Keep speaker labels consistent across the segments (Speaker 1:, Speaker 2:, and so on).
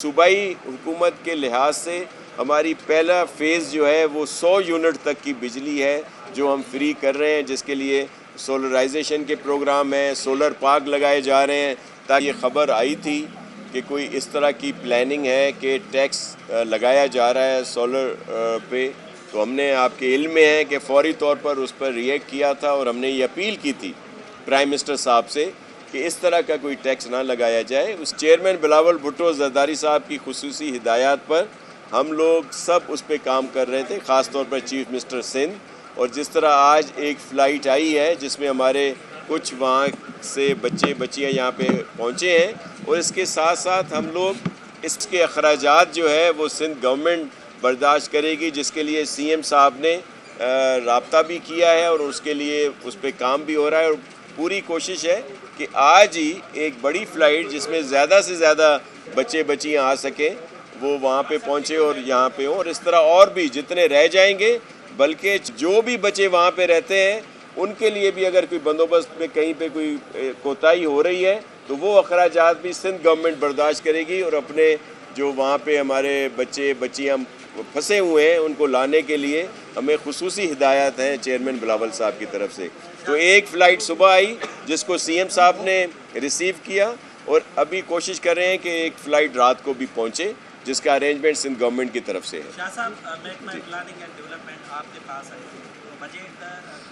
Speaker 1: सूबाई हुकूमत के लिहाज से हमारी पहला फ़ेज़ जो है वो 100 यूनिट तक की बिजली है जो हम फ्री कर रहे हैं, जिसके लिए सोलराइजेशन के प्रोग्राम हैं, सोलर पार्क लगाए जा रहे हैं। ताकि ये ख़बर आई थी कि कोई इस तरह की प्लानिंग है कि टैक्स लगाया जा रहा है सोलर पे, तो हमने आपके इल्म में है कि फ़ौरी तौर पर उस पर रिएक्ट किया था और हमने ये अपील की थी प्राइम मिनिस्टर साहब से कि इस तरह का कोई टैक्स ना लगाया जाए। उस चेयरमैन बिलावल भुट्टो ज़रदारी साहब की खुसूसी हिदायत पर हम लोग सब उस पर काम कर रहे थे, ख़ास तौर पर चीफ मिनिस्टर सिंध। और जिस तरह आज एक फ़्लाइट आई है जिसमें हमारे कुछ वहाँ से बच्चे बच्चियाँ यहाँ पे पहुँचे हैं, और इसके साथ साथ हम लोग इसके अखराजात जो है वो सिंध गवर्नमेंट बर्दाश्त करेगी, जिसके लिए सीएम साहब ने राब्ता भी किया है और उसके लिए उस पर काम भी हो रहा है। और पूरी कोशिश है कि आज ही एक बड़ी फ़्लाइट जिसमें ज़्यादा से ज़्यादा बच्चे बच्चियाँ आ सकें वो वहाँ पे पहुँचे और यहाँ पे हों, और इस तरह और भी जितने रह जाएंगे, बल्कि जो भी बच्चे वहाँ पे रहते हैं उनके लिए भी अगर कोई बंदोबस्त में कहीं पे कोई कोताही हो रही है तो वो अखराजात भी सिंध गवर्नमेंट बर्दाश्त करेगी। और अपने जो वहाँ पे हमारे बच्चे बच्चियाँ फंसे हुए हैं उनको लाने के लिए हमें खुसूसी हिदायत हैं चेयरमैन बिलावल साहब की तरफ से। तो एक फ़्लाइट सुबह आई जिसको सीएम साहब ने रिसीव किया, और अभी कोशिश कर रहे हैं कि एक फ़्लाइट रात को भी पहुँचे, जिसका अरेंजमेंट सिंध गवर्नमेंट की तरफ से है।
Speaker 2: शाह साहब, महकमा प्लानिंग एंड डेवलपमेंट आपके पास है, तो बजट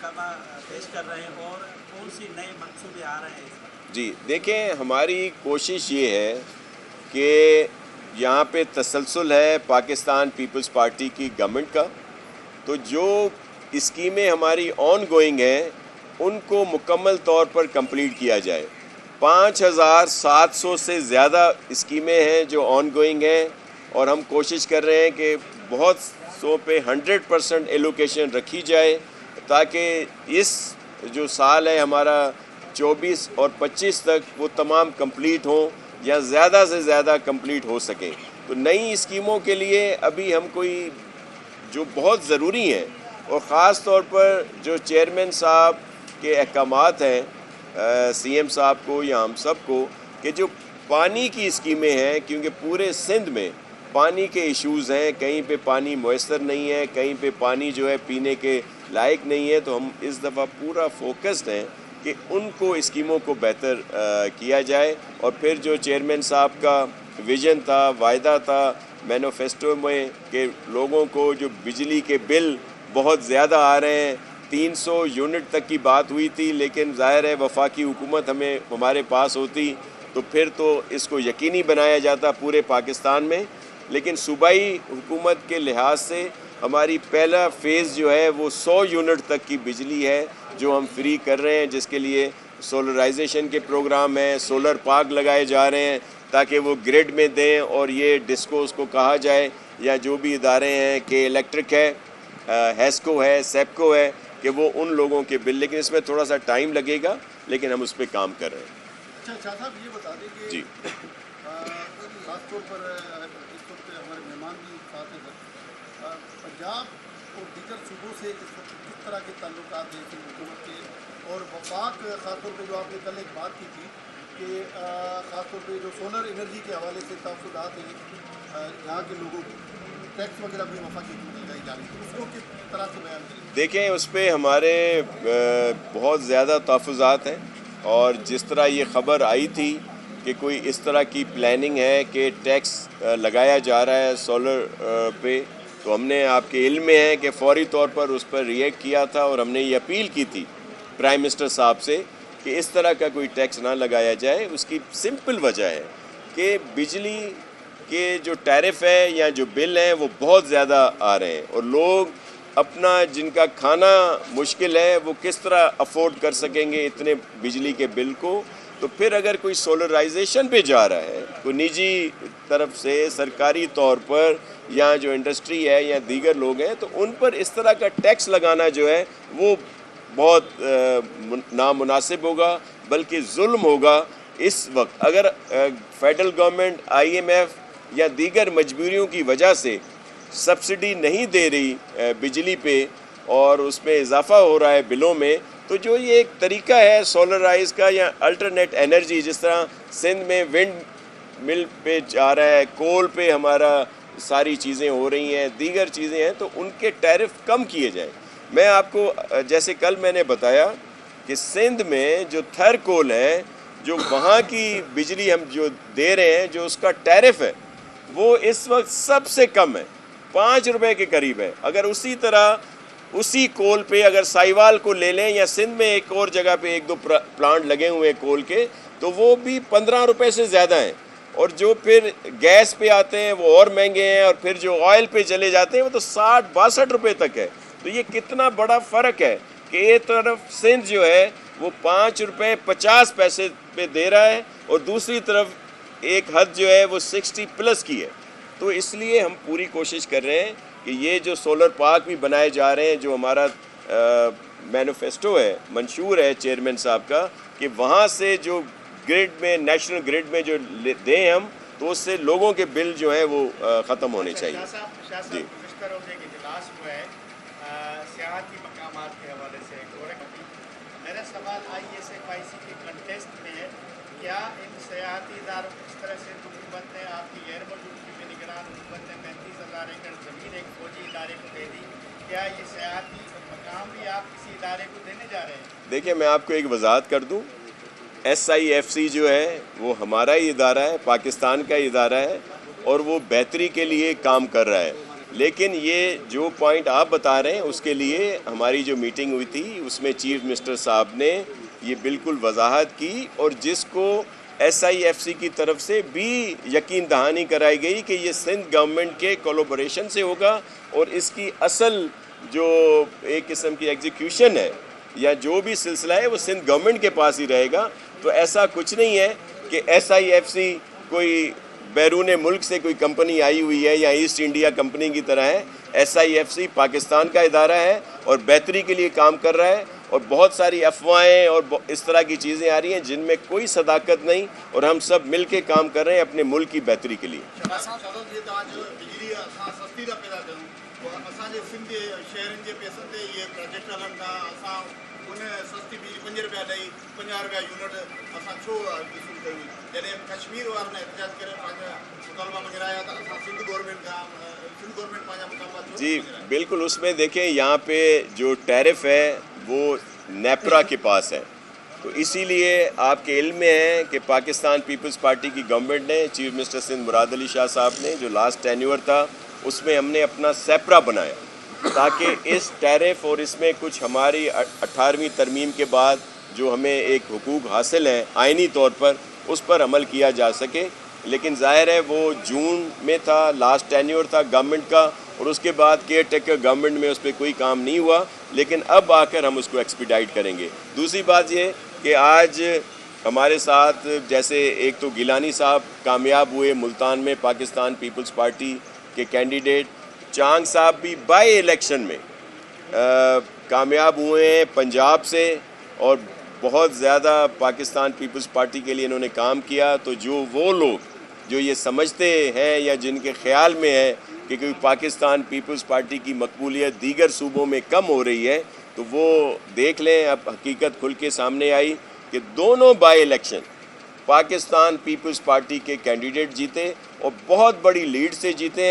Speaker 2: कब पेश कर रहे हैं और कौन सी नए मंसूबे आ रहे हैं?
Speaker 1: जी देखें, हमारी कोशिश ये है कि यहाँ पे तसलसल है पाकिस्तान पीपल्स पार्टी की गवर्नमेंट का, तो जो स्कीमें हमारी ऑन गोइंग हैं उनको मुकम्मल तौर पर कंप्लीट किया जाए। 5700 से ज़्यादा स्कीमें हैं जो ऑन गोइंग हैं, और हम कोशिश कर रहे हैं कि बहुत सौ पे 100% एलोकेशन रखी जाए, ताकि इस जो साल है हमारा 24 और 25 तक वो तमाम कंप्लीट हों या ज़्यादा से ज़्यादा कंप्लीट हो सकें। तो नई स्कीमों के लिए अभी हम कोई जो बहुत ज़रूरी हैं, और ख़ास तौर पर जो चेयरमैन साहब के अहकामात हैं सीएम साहब को या हम सब को, कि जो पानी की स्कीमें हैं, क्योंकि पूरे सिंध में पानी के इश्यूज़ हैं, कहीं पे पानी मुयस्सर नहीं है, कहीं पे पानी जो है पीने के लायक नहीं है। तो हम इस दफ़ा पूरा फोकस्ड हैं कि उनको स्कीमों को बेहतर किया जाए। और फिर जो चेयरमैन साहब का विज़न था, वायदा था मैनिफेस्टो में, कि लोगों को जो बिजली के बिल बहुत ज़्यादा आ रहे हैं, 300 यूनिट तक की बात हुई थी, लेकिन ज़ाहिर है वफाकी हुकूमत हमारे पास होती तो फिर तो इसको यकीनी बनाया जाता पूरे पाकिस्तान में। लेकिन सूबाई हुकूमत के लिहाज से हमारी पहला फ़ेज़ जो है वो 100 यूनिट तक की बिजली है जो हम फ्री कर रहे हैं, जिसके लिए सोलराइजेशन के प्रोग्राम हैं, सोलर पार्क लगाए जा रहे हैं ताकि वो ग्रिड में दें। और ये डिस्कोस को कहा जाए या जो भी इदारे हैं कि इलेक्ट्रिक है, हेस्को है, सेप्को है, कि वो उन लोगों के बिल, लेकिन इसमें थोड़ा सा टाइम लगेगा, लेकिन हम उस पर काम कर रहे हैं।
Speaker 3: अच्छा साहब, ये बता दें कि
Speaker 1: जी
Speaker 3: खासतौर पर इस वक्त हमारे मेहमान भी साथ हैं, पंजाब और दीगर सूबों से इस वक्त किस तरह के ताल्लुकात हैं सिंध हुकूमत के, और वफाक खासतौर पर जो आपने कल एक बात की थी कि खासतौर पर जो सोलर एनर्जी के हवाले से तहफ़्फ़ुज़ात हैं यहाँ के लोगों को, टैक्स वगैरह भी वफाकी हुकूमत लगाई जा रही है, उसको किस तरह से बयान करें?
Speaker 1: देखें, उस पर हमारे बहुत ज़्यादा तहफ़्फ़ुज़ात हैं, और जिस तरह ये ख़बर आई थी कि कोई इस तरह की प्लानिंग है कि टैक्स लगाया जा रहा है सोलर पे, तो हमने आपके इल्म में है कि फ़ौरी तौर पर उस पर रिएक्ट किया था और हमने ये अपील की थी प्राइम मिनिस्टर साहब से कि इस तरह का कोई टैक्स ना लगाया जाए। उसकी सिंपल वजह है कि बिजली के जो टैरिफ है या जो बिल हैं वो बहुत ज़्यादा आ रहे हैं, और लोग अपना जिनका खाना मुश्किल है वो किस तरह अफोर्ड कर सकेंगे इतने बिजली के बिल को। तो फिर अगर कोई सोलराइजेशन पे जा रहा है, कोई निजी तरफ से सरकारी तौर पर, या जो इंडस्ट्री है या दीगर लोग हैं, तो उन पर इस तरह का टैक्स लगाना जो है वो बहुत नामुनासिब होगा, बल्कि जुल्म होगा। इस वक्त अगर फेडरल गवर्नमेंट IMF या दीगर मजबूरियों की वजह से सब्सिडी नहीं दे रही बिजली पे, और उसमें इजाफ़ा हो रहा है बिलों में, तो जो ये एक तरीका है सोलराइज का या अल्टरनेट एनर्जी, जिस तरह सिंध में विंड مل پہ جا رہا ہے, کول پہ ہمارا ساری چیزیں ہو رہی ہیں, دیگر چیزیں ہیں, تو ان کے ٹیرف کم کیے جائیں. میں آپ کو جیسے کل میں نے بتایا کہ سندھ میں جو تھر کول ہے, جو وہاں کی بجلی ہم جو دے رہے ہیں, جو اس کا ٹیرف ہے وہ اس وقت سب سے کم ہے, 5 روپے کے قریب ہے. اگر اسی طرح اسی کول پہ اگر سائیوال کو لے لیں یا سندھ میں ایک اور جگہ پہ 1-2 پلانٹ لگے ہوئے ہیں کول کے, تو وہ بھی 15 روپے سے زیادہ ہیں. اور جو پھر گیس پہ آتے ہیں وہ اور مہنگے ہیں, اور پھر جو آئل پہ چلے جاتے ہیں وہ تو 60-62 روپے تک ہے. تو یہ کتنا بڑا فرق ہے کہ ایک طرف سندھ جو ہے وہ 5 روپے 50 پیسے پہ دے رہا ہے, اور دوسری طرف ایک حد جو ہے وہ 60+ کی ہے. تو اس لیے ہم پوری کوشش کر رہے ہیں کہ یہ جو سولر پارک بھی بنائے جا رہے ہیں, جو ہمارا مینیفیسٹو ہے, منشور ہے چیئرمین صاحب کا, کہ وہاں سے جو گریڈ میں, نیشنل گریڈ میں جو دیں ہم, تو اس سے لوگوں کے بل جو ہیں وہ ختم ہونے چاہیے.
Speaker 4: جی گزشتہ روز ایک اجلاس ہوا ہے سیاحتی مقامات کے حوالے سے. میرا سوال ISFIC کے کنٹیسٹ میں ہے, کیا ان سیاحتی اداروں کو اس طرح سے حکومت نے, آپ کی غیر موجودگی میں نگران حکومت نے 35,000 ایکڑ زمین ایک فوجی ادارے کو دے دی, کیا یہ سیاحتی مقام بھی آپ کسی ادارے کو دینے جا رہے ہیں؟
Speaker 1: دیکھیں, میں آپ کو ایک وضاحت کر دوں, SIFC جو ہے وہ ہمارا ہی ادارہ ہے, پاکستان کا ہی ادارہ ہے, اور وہ بہتری کے لیے کام کر رہا ہے. لیکن یہ جو پوائنٹ آپ بتا رہے ہیں اس کے لیے ہماری جو میٹنگ ہوئی تھی اس میں چیف منسٹر صاحب نے یہ بالکل وضاحت کی, اور جس کو SIFC کی طرف سے بھی یقین دہانی کرائی گئی کہ یہ سندھ گورنمنٹ کے کولابوریشن سے ہوگا, اور اس کی اصل جو ایک قسم کی ایگزیکیوشن ہے یا جو بھی سلسلہ ہے وہ سندھ گورنمنٹ کے پاس ہی رہے گا. تو ایسا کچھ نہیں ہے کہ SIFC کوئی بیرون ملک سے کوئی کمپنی آئی ہوئی ہے یا ایسٹ انڈیا کمپنی کی طرح ہے. SIFC پاکستان کا ادارہ ہے اور بہتری کے لیے کام کر رہا ہے, اور بہت ساری افواہیں اور اس طرح کی چیزیں آ رہی ہیں جن میں کوئی صداقت نہیں, اور ہم سب مل کے کام کر رہے ہیں اپنے ملک کی بہتری کے لیے.
Speaker 3: بجلی سستی था पैदा करूं, असांजे सिंध शहरनि जे पैसनि ते इहे प्रोजेक्ट हलनि था. असां उन सस्ती बिजली 5 रुपया ॾेई 50 रुपया यूनिट असां छो वसूल कयूं? जॾहिं कश्मीर वारनि एहतजाज करे पंहिंजा मुतालबा मंगराया त असां सिंध गवर्नमेंट पंहिंजा मुतालबा छो
Speaker 1: جی بالکل, اس میں دیکھیں یہاں پہ جو ٹیرف ہے وہ نیپرا کے پاس ہے, تو اسی لیے آپ کے علم میں ہے کہ پاکستان پیپلز پارٹی کی گورنمنٹ نے, چیف منسٹر سندھ مراد علی شاہ صاحب نے, جو لاسٹ ٹینیور تھا اس میں ہم نے اپنا سیپرا بنایا تاکہ اس ٹیرف اور اس میں کچھ ہماری 18ویں ترمیم کے بعد جو ہمیں ایک حقوق حاصل ہیں آئینی طور پر, اس پر عمل کیا جا سکے. لیکن ظاہر ہے وہ جون میں تھا, لاسٹ ٹینیور تھا گورنمنٹ کا, اور اس کے بعد کیئر ٹیکر گورنمنٹ میں اس پہ کوئی کام نہیں ہوا, لیکن اب آ کر ہم اس کو ایکسپیڈائٹ کریں گے. دوسری بات یہ کہ آج ہمارے ساتھ جیسے ایک تو گیلانی صاحب کامیاب ہوئے ملتان میں پاکستان پیپلز پارٹی کے کینڈیڈیٹ, چانگ صاحب بھی بائی الیکشن میں کامیاب ہوئے ہیں پنجاب سے, اور بہت زیادہ پاکستان پیپلز پارٹی کے لیے انہوں نے کام کیا. تو جو وہ لوگ جو یہ سمجھتے ہیں یا جن کے خیال میں ہے کہ کوئی پاکستان پیپلز پارٹی کی مقبولیت دیگر صوبوں میں کم ہو رہی ہے, تو وہ دیکھ لیں, اب حقیقت کھل کے سامنے آئی کہ دونوں بائی الیکشن پاکستان پیپلز پارٹی کے کینڈیڈیٹ جیتے اور بہت بڑی لیڈ سے جیتے ہیں.